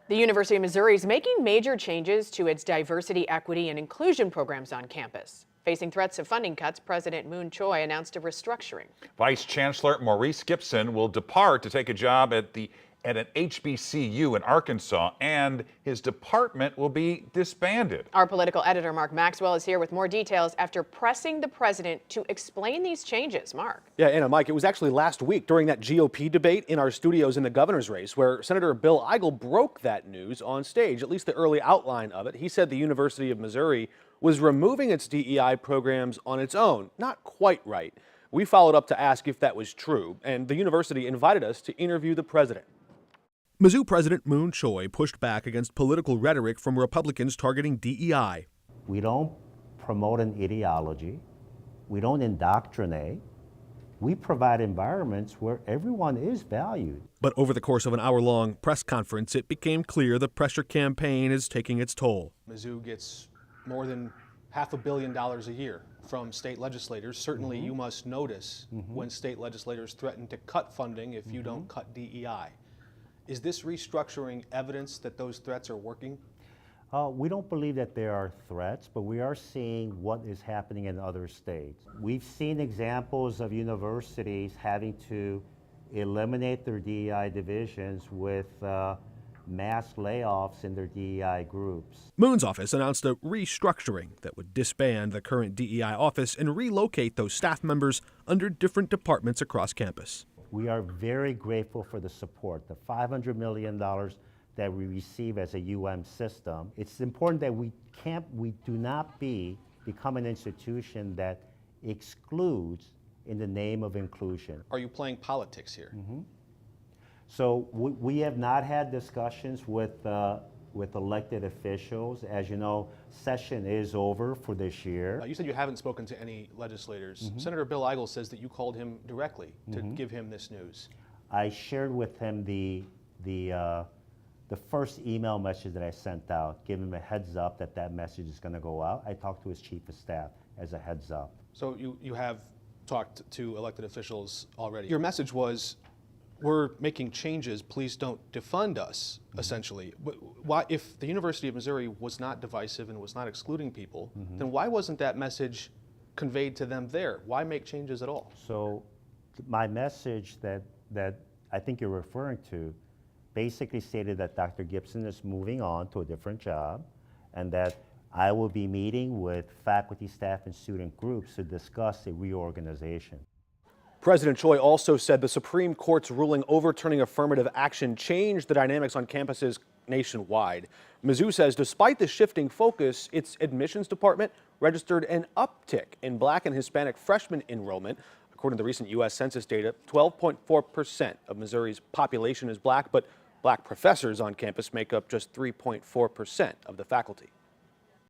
The University of Missouri is making major changes to its diversity, equity, and inclusion programs on campus. Facing threats of funding cuts, President Mun Choi announced a restructuring. Vice-Chancellor Maurice Gipson will depart to take a job at an HBCU in Arkansas, and his department will be disbanded. Our political editor, Mark Maxwell, is here with more details after pressing the president to explain these changes. Mark. Yeah, Anna, Mike, it was actually last week during that GOP debate in our studios in the governor's race where Senator Bill Eigel broke that news on stage, at least the early outline of it. He said the University of Missouri was removing its DEI programs on its own. Not quite right. We followed up to ask if that was true, and the university invited us to interview the president. Mizzou President Mun Choi pushed back against political rhetoric from Republicans targeting DEI. We don't promote an ideology. We don't indoctrinate. We provide environments where everyone is valued. But over the course of an hour-long press conference, it became clear the pressure campaign is taking its toll. Mizzou gets more than $500 million a year from state legislators. Certainly you must notice when state legislators threaten to cut funding if you don't cut DEI. Is this restructuring evidence that those threats are working? We don't believe that there are threats, but we are seeing what is happening in other states. We've seen examples of universities having to eliminate their DEI divisions with mass layoffs in their DEI groups. Mun's office announced a restructuring that would disband the current DEI office and relocate those staff members under different departments across campus. We are very grateful for the support, the $500 million that we receive as a system. It's important that we do not become an institution that excludes in the name of inclusion. Are you playing politics here? So we have not had discussions with elected officials. As you know, session is over for this year. You said you haven't spoken to any legislators. Senator Bill Eigel says that you called him directly to give him this news. I shared with him the first email message that I sent out, giving him a heads up that that message is going to go out. I talked to his chief of staff as a heads up. So you have talked to elected officials already. Your message was, we're making changes, please don't defund us, essentially. Why, if the University of Missouri was not divisive and was not excluding people, then why wasn't that message conveyed to them there? Why make changes at all? So my message that I think you're referring to basically stated that Dr. Gipson is moving on to a different job and that I will be meeting with faculty, staff, and student groups to discuss a reorganization. President Choi also said the Supreme Court's ruling overturning affirmative action changed the dynamics on campuses nationwide. Mizzou says despite the shifting focus, its admissions department registered an uptick in Black and Hispanic freshman enrollment. According to the recent U.S. Census data, 12.4% of Missouri's population is Black, but Black professors on campus make up just 3.4% of the faculty.